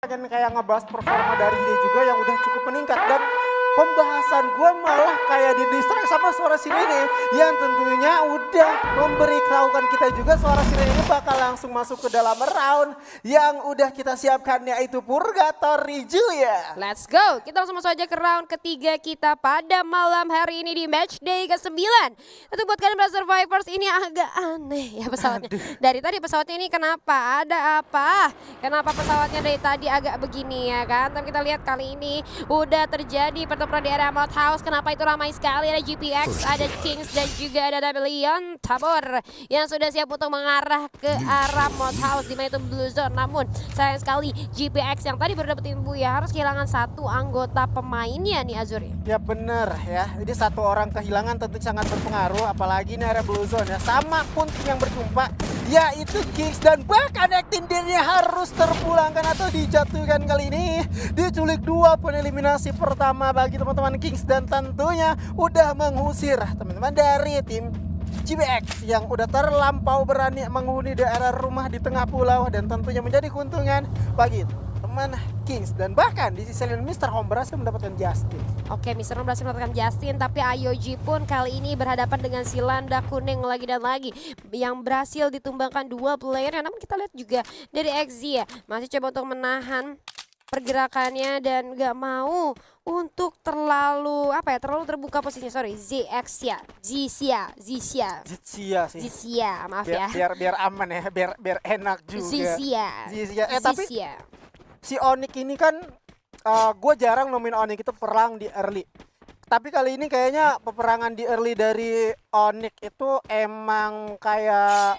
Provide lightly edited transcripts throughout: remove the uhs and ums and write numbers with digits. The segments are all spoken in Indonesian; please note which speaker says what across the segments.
Speaker 1: pengen kayak ngebahas performa dari dia juga yang udah cukup meningkat dan pembahasan gue malah kayak didistract sama suara sirene yang tentunya udah memberitahukan kita juga suara sirene ini bakal langsung masuk ke dalam round yang udah kita siapkan yaitu Purgatory Julia.
Speaker 2: Let's go, kita langsung masuk aja ke round ketiga kita pada malam hari ini di match day ke-9. Tentu buat kalian para survivors ini agak aneh ya pesawatnya. Dari tadi pesawatnya ini kenapa? Ada apa? Kenapa pesawatnya dari tadi agak begini ya kan? Tapi kita lihat kali ini udah terjadi pertempuran di area Mod House. Kenapa itu ramai sekali? Ada GPX, ada Kings dan juga ada Leon Tabor yang sudah siap untuk mengarah ke arah Mod House di mana itu Blue Zone. Namun sayang sekali GPX yang tadi baru dapetin Buya harus kehilangan satu anggota pemainnya nih Azuri.
Speaker 1: Ya bener ya, jadi satu orang kehilangan tentu sangat berpengaruh apalagi ini area Blue Zone ya. Sama pun tim yang berjumpa yaitu Kings dan bahkan acting dirinya harus terpulangkan atau dijatuhkan kali ini. Diculik 2 poin eliminasi pertama bagi teman-teman Kings dan tentunya udah mengusir teman-teman dari tim GPX yang udah terlampau berani menghuni daerah rumah di tengah pulau dan tentunya menjadi keuntungan bagi teman Kings dan bahkan di sisi lain Mr. Home berhasil mendapatkan Justin.
Speaker 2: Oke, Mr. Home berhasil mendapatkan Justin, tapi IOG pun kali ini berhadapan dengan si Landa kuning lagi dan lagi yang berhasil ditumbangkan 2 player. Namun kita lihat juga dari XZ ya masih coba untuk menahan pergerakannya dan gak mau untuk terlalu terbuka posisinya. Sorry, Zxia maaf ya.
Speaker 1: Biar aman ya, biar enak juga. Zxia. Tapi si Onyx ini kan gue jarang nomin Onyx itu perang di early. Tapi kali ini kayaknya peperangan di early dari Onyx itu emang kayak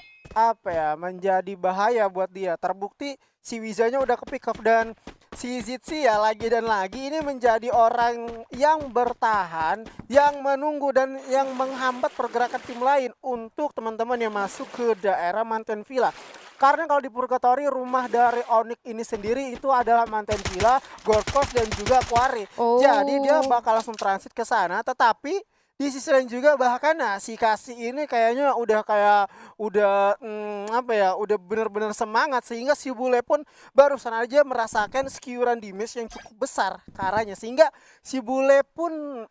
Speaker 1: menjadi bahaya buat dia. Terbukti si Wizanya udah ke pick up dan si Zitsi ya lagi dan lagi ini menjadi orang yang bertahan, yang menunggu dan yang menghambat pergerakan tim lain untuk teman-teman yang masuk ke daerah Mountain Villa. Karena kalau di Purgatory rumah dari Onyx ini sendiri itu adalah Mountain Villa, Gold Coast dan juga Quarry. Jadi dia bakal langsung transit ke sana, tetapi di sisi lain juga bahkan si Kasih ini kayaknya udah udah benar-benar semangat sehingga si Bule pun barusan aja merasakan skeweran damage yang cukup besar karanya sehingga si Bule pun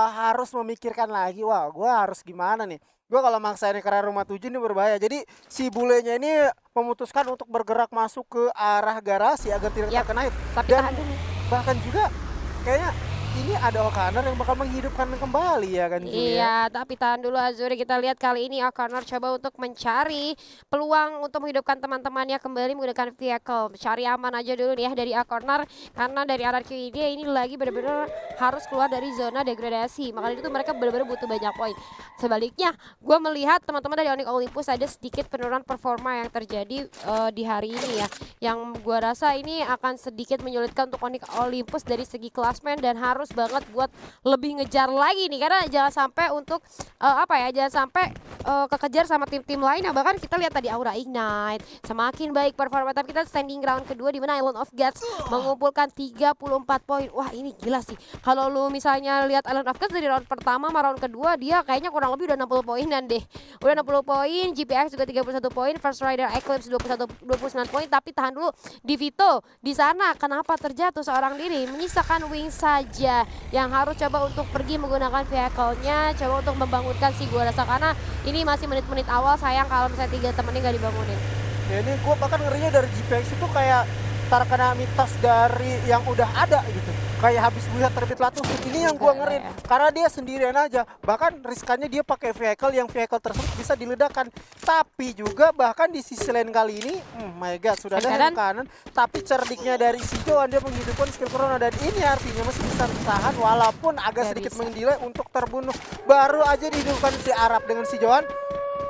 Speaker 1: harus memikirkan lagi, wah gue harus gimana nih, gue kalau maksa ini karena rumah 7 ini berbahaya. Jadi si Bulenya ini memutuskan untuk bergerak masuk ke arah garasi agar tidak terkena hit.
Speaker 2: Tapi
Speaker 1: dan bahkan juga kayaknya ini ada O'Connor yang bakal menghidupkan kembali ya kan Julia?
Speaker 2: Iya, tapi tahan dulu Azuri. Kita lihat kali ini O'Connor coba untuk mencari peluang untuk menghidupkan teman-temannya kembali menggunakan vehicle. Cari aman aja dulu nih ya dari O'Connor karena dari RRQ dia ini lagi benar-benar harus keluar dari zona degradasi. Makanya itu mereka benar-benar butuh banyak poin. Sebaliknya, gue melihat teman-teman dari Onyx Olympus ada sedikit penurunan performa yang terjadi di hari ini ya. Yang gue rasa ini akan sedikit menyulitkan untuk Onyx Olympus dari segi klasmen dan harus banget buat lebih ngejar lagi nih karena jangan sampai untuk jangan sampai kekejar sama tim-tim lain yang bahkan kita lihat tadi Aura Ignite semakin baik performa, tapi kita standing round kedua di mana Island of Gods mengumpulkan 34 poin. Wah ini gila sih, kalau lu misalnya lihat Island of Gods dari round pertama sama round kedua dia kayaknya kurang lebih udah 60 poinan deh, udah 60 poin. GPX juga 31 poin, First Rider Eclipse 29 poin. Tapi tahan dulu, di Vito di sana kenapa terjatuh seorang diri, menyisakan Wing saja yang harus coba untuk pergi menggunakan vehicle-nya, coba untuk membangunkan si gua rasa karena ini masih menit-menit awal. Sayang kalau misalnya 3 temennya gak dibangunin.
Speaker 1: Ya ini gua bahkan ngerinya dari GPX itu kayak terkena mitos dari yang udah ada gitu. Kayak habis melihat terbit Latus ini yang gua ngerin karena dia sendirian aja. Bahkan riskannya dia pakai vehicle yang vehicle tersebut bisa diledakkan. Tapi juga bahkan di sisi lain kali ini, my god, sudah ada yang kanan. Tapi cerdiknya dari si Joan dia menghidupkan skill Corona dan ini artinya masih bisa bertahan walaupun agak sedikit mendelay untuk terbunuh. Baru aja dihidupkan si Arab dengan si Joan.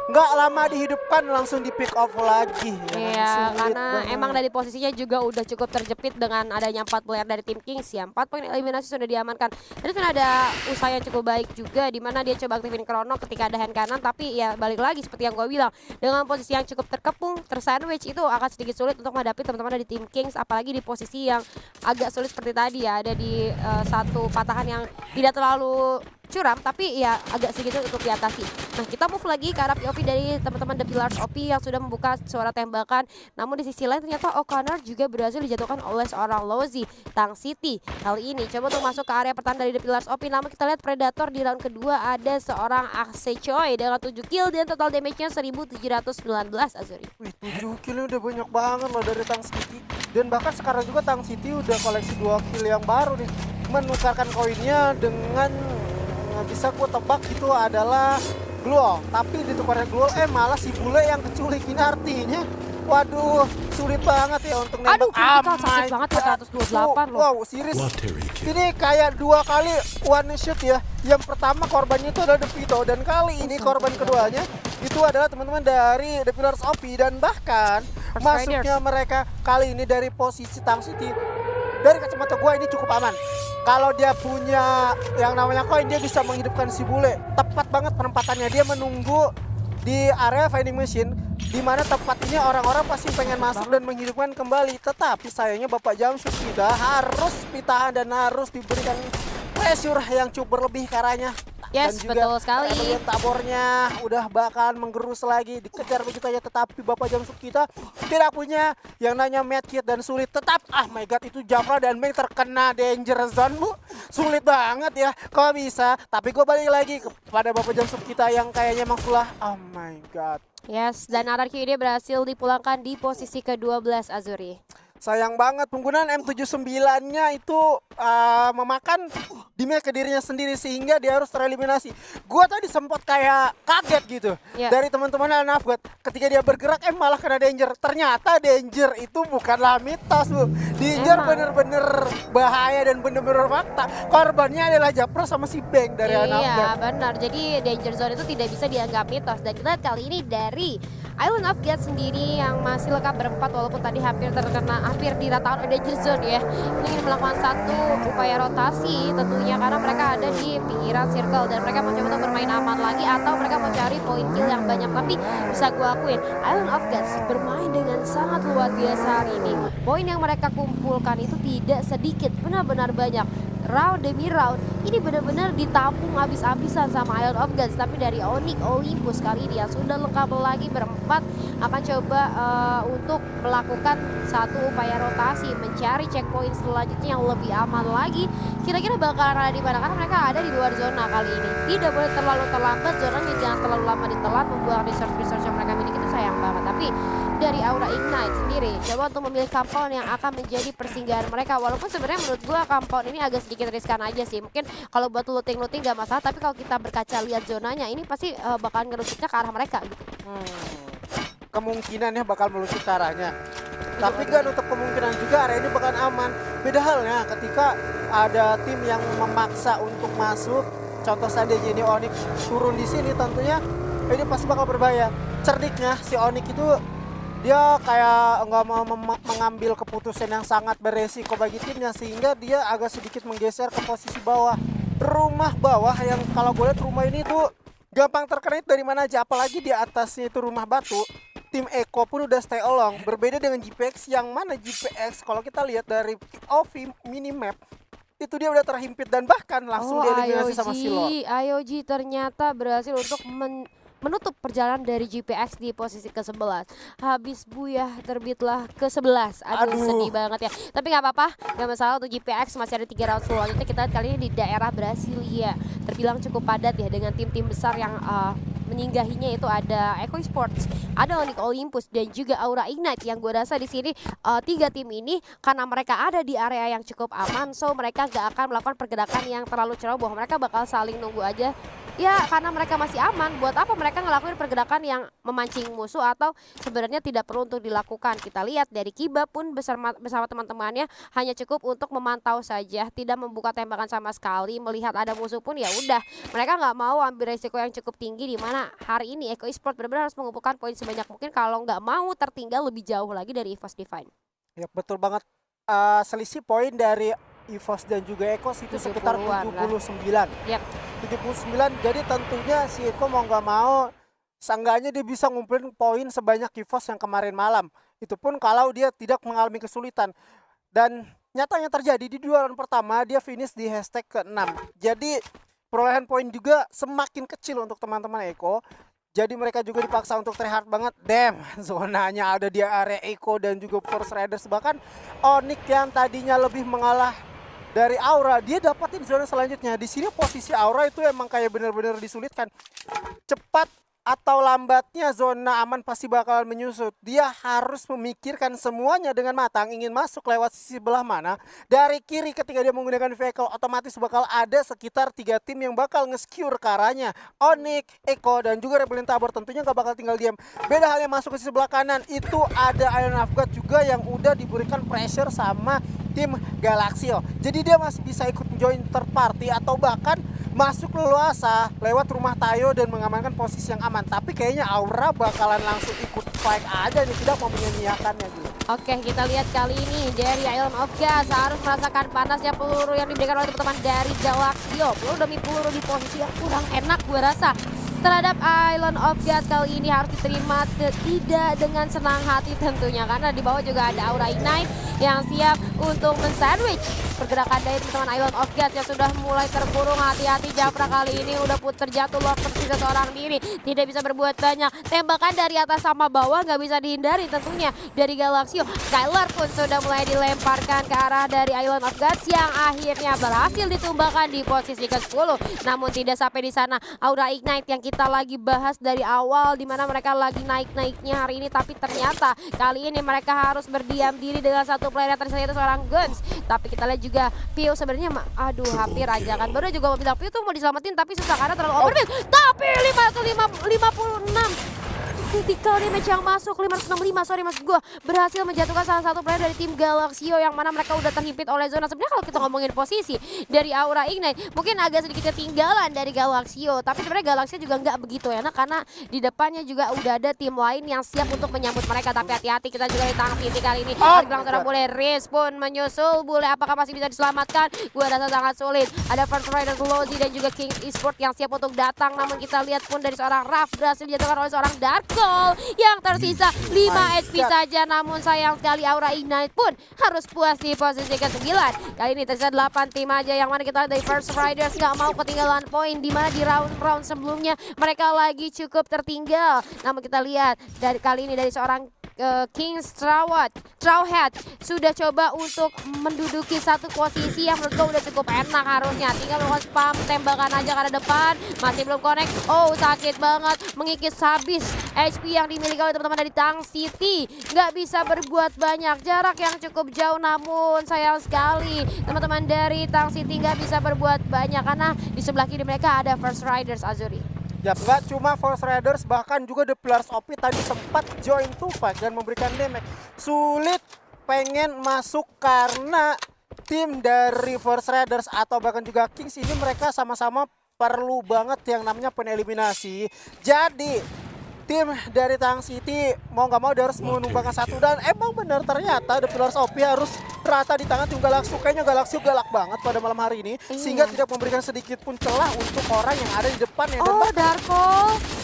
Speaker 1: Nggak lama dihidupkan langsung di pick off lagi.
Speaker 2: Iya, karena emang dari posisinya juga udah cukup terjepit dengan adanya 4 player dari tim Kings ya. 4 poin eliminasi sudah diamankan. Dan itu ada usaha yang cukup baik juga di mana dia coba aktifin Chrono ketika ada hand kanan, tapi ya balik lagi seperti yang gue bilang, dengan posisi yang cukup terkepung, tersandwich itu akan sedikit sulit untuk menghadapi teman-teman dari tim Kings, apalagi di posisi yang agak sulit seperti tadi ya, ada di satu patahan yang tidak terlalu curam tapi ya agak sedikit untuk diatasi. Nah kita move lagi ke arah POV dari teman-teman The Pillars OP yang sudah membuka suara tembakan. Namun di sisi lain ternyata O'Connor juga berhasil dijatuhkan oleh seorang Lozi Tang City. Kali ini coba untuk masuk ke area pertahanan dari The Pillars OP. Namun kita lihat Predator di round kedua ada seorang Axe Choi dengan 7 kill dan total damage-nya 1719 Azuri.
Speaker 1: Wih, 7 kill udah banyak banget loh dari Tang City. Dan bahkan sekarang juga Tang City udah koleksi 2 kill yang baru nih. Menukarkan koinnya dengan bisa gue tebak itu adalah Gluol. Tapi ditukarnya Gluol malah si bule yang keculik. Ini artinya waduh sulit banget ya untuk nembak.
Speaker 2: Aduh critical sakit banget 428 loh.
Speaker 1: Wow serius. Ini kayak 2 kali one shot ya. Yang pertama korbannya itu adalah Devito. Dan kali ini korban keduanya itu adalah teman-teman dari The Pillars OP. Dan bahkan masuknya mereka kali ini dari posisi Tang City. Dari kacamata gue ini cukup aman. Kalau dia punya yang namanya koin, dia bisa menghidupkan si bule. Tepat banget penempatannya, dia menunggu di area vending machine, di mana tempat ini orang-orang pasti pengen masuk dan menghidupkan kembali. Tetapi sayangnya Bapak Jamsud tidak harus ditahan dan harus diberikan pressure yang cukup berlebih karanya.
Speaker 2: Yes,
Speaker 1: dan juga
Speaker 2: betul sekali.
Speaker 1: Tabornya udah bakal menggerus lagi, dikejar begitu aja. Tetapi Bapak Jamsud kita tidak punya yang namanya medkit dan sulit. Tetap, my god, itu Jafra dan Meng terkena danger zone bu. Sulit banget ya, kok bisa. Tapi gue balik lagi kepada Bapak Jamsud kita yang kayaknya emang sulah. Oh my god.
Speaker 2: Yes, dan Anarchy ini berhasil dipulangkan di posisi ke-12 Azuri.
Speaker 1: Sayang banget penggunaan M79-nya itu memakan damage ke dirinya sendiri sehingga dia harus tereliminasi. Gua tadi sempat kayak kaget gitu dari teman-teman Al-Nafgat ketika dia bergerak malah kena danger. Ternyata danger itu bukanlah mitos bu. Danger bener-bener bahaya dan bener-bener fakta. Korbannya adalah Japra sama si Beng dari Al-Nafgat.
Speaker 2: Iya benar, jadi danger zone itu tidak bisa dianggap mitos. Dan kita lihat kali ini dari Island of God sendiri yang masih lengkap berempat walaupun tadi hampir di ratakan oleh danger zone ya. Ini ingin melakukan satu upaya rotasi tentunya karena mereka ada di pinggiran circle dan mereka mencoba untuk bermain aman lagi atau mereka mencari poin kill yang banyak. Tapi bisa gue akuin Island of God bermain dengan sangat luar biasa hari ini. Poin yang mereka kumpulkan itu tidak sedikit, benar-benar banyak. Round demi round ini benar-benar ditampung habis-habisan sama Island of Gods. Tapi dari Onyx Olympus kali ini yang sudah lengkap lagi berempat akan coba untuk melakukan satu upaya rotasi mencari checkpoint selanjutnya yang lebih aman lagi. Kira-kira bakalan ada di mana karena mereka ada di luar zona kali ini. Tidak boleh terlalu terlambat, zonanya jangan terlalu lama ditelan, membuang resource yang mereka miliki itu sayang banget. Tapi dari Aura Ignite sendiri coba untuk memilih compound yang akan menjadi persinggahan mereka. Walaupun sebenarnya menurut gua compound ini agak sedikit riskan aja sih. Mungkin kalau buat looting gak masalah, tapi kalau kita berkaca lihat zonanya ini pasti bakalan ngerucutnya ke arah mereka gitu.
Speaker 1: Kemungkinannya bakal melucut ke arahnya. Tapi gak nutup kemungkinan juga area ini bakal aman. Beda halnya ketika ada tim yang memaksa untuk masuk. Contoh saja jadi Onyx turun di sini, tentunya ini pasti bakal berbahaya. Cerdiknya si Onyx itu dia kayak nggak mau mengambil keputusan yang sangat beresiko bagi timnya sehingga dia agak sedikit menggeser ke posisi bawah. Rumah bawah yang kalau gue lihat rumah ini tuh gampang terkena dari mana aja, apalagi di atasnya itu rumah batu. Tim Eko pun udah stay along, berbeda dengan GPX yang mana GPX kalau kita lihat dari POV minimap itu dia udah terhimpit dan bahkan langsung dieliminasi sama Silor.
Speaker 2: IOG ternyata berhasil untuk menutup perjalanan dari GPX di posisi ke-11. Habis buyah terbitlah ke-11. Aduh sedih banget ya. Tapi nggak apa-apa, nggak masalah untuk GPX masih ada 3 round selanjutnya. Kita lihat kali ini di daerah Brasilia. Terbilang cukup padat ya dengan tim-tim besar yang menyinggahinya itu ada Eco Sports, ada Onyx Olympus dan juga Aura Ignite yang gue rasa di sini 3 tim ini karena mereka ada di area yang cukup aman, so mereka gak akan melakukan pergerakan yang terlalu ceroboh. Mereka bakal saling nunggu aja. Ya karena mereka masih aman, buat apa mereka ngelakuin pergerakan yang memancing musuh atau sebenarnya tidak perlu untuk dilakukan. Kita lihat dari Kiba pun bersama teman-temannya hanya cukup untuk memantau saja, tidak membuka tembakan sama sekali. Melihat ada musuh pun ya udah, mereka nggak mau ambil resiko yang cukup tinggi di mana hari ini Eco Sport benar-benar harus mengumpulkan poin sebanyak mungkin kalau nggak mau tertinggal lebih jauh lagi dari EVOS Divine.
Speaker 1: Ya betul banget, selisih poin dari EVOS dan juga Eko itu sekitar 79.
Speaker 2: Yep.
Speaker 1: 79, jadi tentunya si Eko mau nggak mau seenggaknya dia bisa ngumpulin poin sebanyak EVOS yang kemarin malam. Itu pun kalau dia tidak mengalami kesulitan. Dan nyatanya terjadi di 2 round pertama dia finish di hashtag ke-6. Jadi perolehan poin juga semakin kecil untuk teman-teman Eko. Jadi mereka juga dipaksa untuk tryhard banget. Damn, zonanya ada di area Eko dan juga Force Riders. Bahkan Onyx yang tadinya lebih mengalah dari Aura, dia dapatin zona selanjutnya. Di sini posisi Aura itu emang kayak bener-bener disulitkan. Cepat atau lambatnya zona aman pasti bakalan menyusut. Dia harus memikirkan semuanya dengan matang, ingin masuk lewat sisi belah mana. Dari kiri ketika dia menggunakan vehicle, otomatis bakal ada sekitar 3 tim yang bakal nge-secure ke arahnya. Onyx, Eko, dan juga Rebellion Tabor tentunya gak bakal tinggal diam. Beda halnya masuk ke sisi sebelah kanan, itu ada Iron of God juga yang udah diberikan pressure sama tim Galaxio. Jadi dia masih bisa ikut join third party atau bahkan masuk leluasa lewat rumah Tayo dan mengamankan posisi yang aman. Tapi kayaknya Aura bakalan langsung ikut fight aja nih, tidak mau menyia-nyiakannya gitu.
Speaker 2: Oke, kita lihat kali ini dari Island of Gas harus merasakan panasnya peluru yang diberikan oleh teman-teman dari Galaxio. Peluru demi peluru di posisi yang kurang enak gue rasa terhadap Island of Gas kali ini harus diterima tidak dengan senang hati tentunya, karena di bawah juga ada Aura Ignite yang siap untuk men-sandwich pergerakan dari teman-teman Island of Gas yang sudah mulai terkurung. Hati-hati Jafra kali ini udah terjatuh lock tersisa seorang diri, tidak bisa berbuat banyak. Tembakan dari atas sama bawah nggak bisa dihindari tentunya dari Galaxio. Skylar pun sudah mulai dilemparkan ke arah dari Island of Gas yang akhirnya berhasil ditumbangkan di posisi ke-10. Namun tidak sampai di sana Aura Ignite yang kita lagi bahas dari awal, dimana mereka lagi naik-naiknya hari ini, tapi ternyata kali ini mereka harus berdiam diri dengan satu player yang tersisa itu seorang Guns. Tapi kita lihat juga Pio sebenarnya aduh hampir aja kan, baru juga mau bilang Pio tuh mau diselamatin tapi susah karena terlalu overbuild. Tapi 56 critical damage yang masuk, 565 sorry maksud gue, berhasil menjatuhkan salah satu player dari tim Galaxio yang mana mereka udah terhimpit oleh zona. Sebenarnya kalau kita ngomongin posisi dari Aura Ignite mungkin agak sedikit ketinggalan dari Galaxio, tapi sebenarnya Galaxio juga nggak begitu enak karena di depannya juga udah ada tim lain yang siap untuk menyambut mereka. Tapi hati-hati, kita juga di Tang City kali ini bilang seorang boleh respon menyusul, boleh apakah masih bisa diselamatkan? Gue rasa sangat sulit. Ada First Rider Lozi dan juga King Esports yang siap untuk datang, namun kita lihat pun dari seorang Raf berhasil dijatuhkan oleh seorang Darko yang tersisa 5 HP saja. Namun sayang sekali Aura Ignite pun harus puas di posisi ke-9. Kali ini tersisa 8 tim aja, yang mana kita lihat dari First Riders nggak mau ketinggalan poin, di mana di round-round sebelumnya mereka lagi cukup tertinggal. Namun kita lihat dari kali ini dari seorang King Strawhead sudah coba untuk menduduki satu posisi yang menurut gue udah cukup enak harusnya. Tinggal melakukan spam tembakan aja ke arah depan, masih belum connect. Oh sakit banget, mengikis habis HP yang dimiliki oleh teman-teman dari Tang City. Nggak bisa berbuat banyak, jarak yang cukup jauh, namun sayang sekali teman-teman dari Tang City nggak bisa berbuat banyak karena di sebelah kiri mereka ada First Riders Azuri.
Speaker 1: Ya nggak cuma Force Riders, bahkan juga The Pillars OP tadi sempat join to fight dan memberikan damage. Sulit pengen masuk karena tim dari Force Riders atau bahkan juga Kings ini mereka sama-sama perlu banget yang namanya peneliminasi. Jadi tim dari Tang City mau nggak mau dia harus menumbangkan satu, dan emang benar ternyata The Pillars OP harus rata di tangan tim Galaxio. Kayaknya Galaxio galak banget pada malam hari ini sehingga tidak memberikan sedikit pun celah untuk orang yang ada di depannya. Dan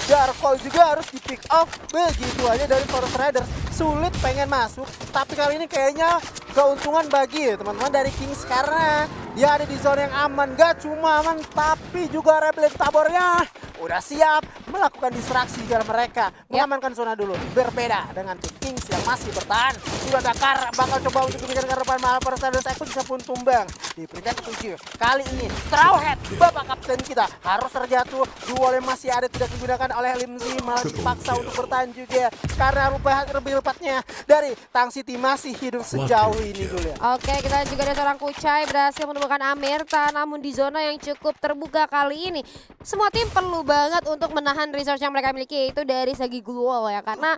Speaker 1: Darko juga harus di pick off begitu aja dari Force Riders. Sulit pengen masuk, tapi kali ini kayaknya keuntungan bagi teman-teman dari Kings karena dia ada di zona yang aman. Gak cuma aman, tapi juga Rebellion Tabornya udah siap melakukan distraksi biar mereka mengamankan zona dulu. Berbeda dengan tim Kings yang masih bertahan. Sudah Dakar bakal coba untuk diberikan ke depan, malah Force Riders Eko bisa pun tumbang di peringkat ke-7. Kali ini Strawhead, bapak kapten kita, harus terjatuh. Duelnya masih ada tidak digunakan oleh Limzi, malah dipaksa untuk bertahan juga karena lebih lepatnya dari Tang City masih hidup sejauh ini dulu ya.
Speaker 2: Oke, kita juga ada seorang Kucai berhasil menemukan Amerta, namun di zona yang cukup terbuka kali ini semua tim perlu banget untuk menahan resource yang mereka miliki, yaitu dari segi global ya, karena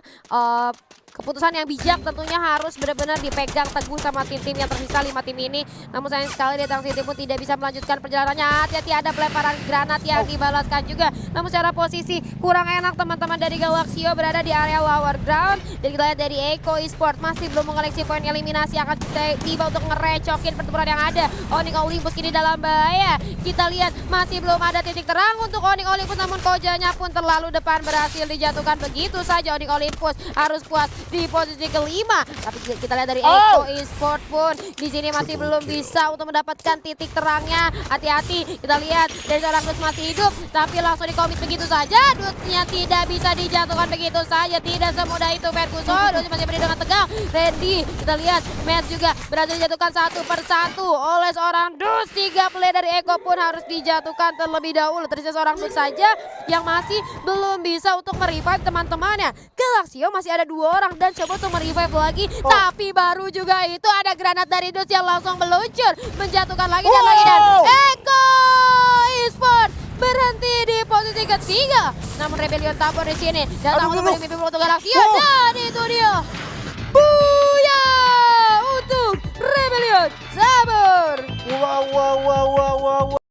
Speaker 2: keputusan yang bijak tentunya harus benar-benar dipegang teguh sama tim-tim yang tersisa 5 tim ini. Namun sayang sekali Tang City pun tidak bisa melanjutkan perjalanannya. Hati-hati, ada pelemparan granat yang dibalaskan juga. Namun secara posisi kurang enak teman-teman dari Galaxio berada di area lower ground. Dan kita lihat dari Eko Esports masih belum mengoleksi poin eliminasi, akan tiba untuk ngerecokin pertempuran yang ada. Onyx Olympus kini dalam bahaya. Kita lihat masih belum ada titik terang untuk Onyx Olympus, namun Kojanya pun terlalu depan, berhasil dijatuhkan begitu saja. Onyx Olympus harus puas di posisi ke-5. Tapi kita lihat dari Eko Esports pun di sini masih belum bisa untuk mendapatkan mendapatkan titik terangnya. Hati-hati, kita lihat dari seorang Dus masih hidup, tapi langsung dikomit begitu saja. Dusnya tidak bisa dijatuhkan begitu saja, tidak semudah itu Ferguson. Dus masih berdiri dengan tegang. Randy, kita lihat Matt juga berhasil dijatuhkan satu persatu oleh seorang Dus. 3 player dari Eko pun harus dijatuhkan terlebih dahulu. Tersisa seorang Dus saja yang masih belum bisa untuk merevive teman-temannya. Galaxio masih ada 2 orang dan coba untuk merevive lagi, tapi baru juga itu ada granat dari Dus yang langsung meluncur, menjatuhkan lagi dan lagi, dan Eko Esports berhenti di posisi ketiga. Namun Rebellion tabur di sini datang untuk mimpi untuk Galaxio, dan itu dia Buya untuk Rebellion tabur.
Speaker 1: Wow.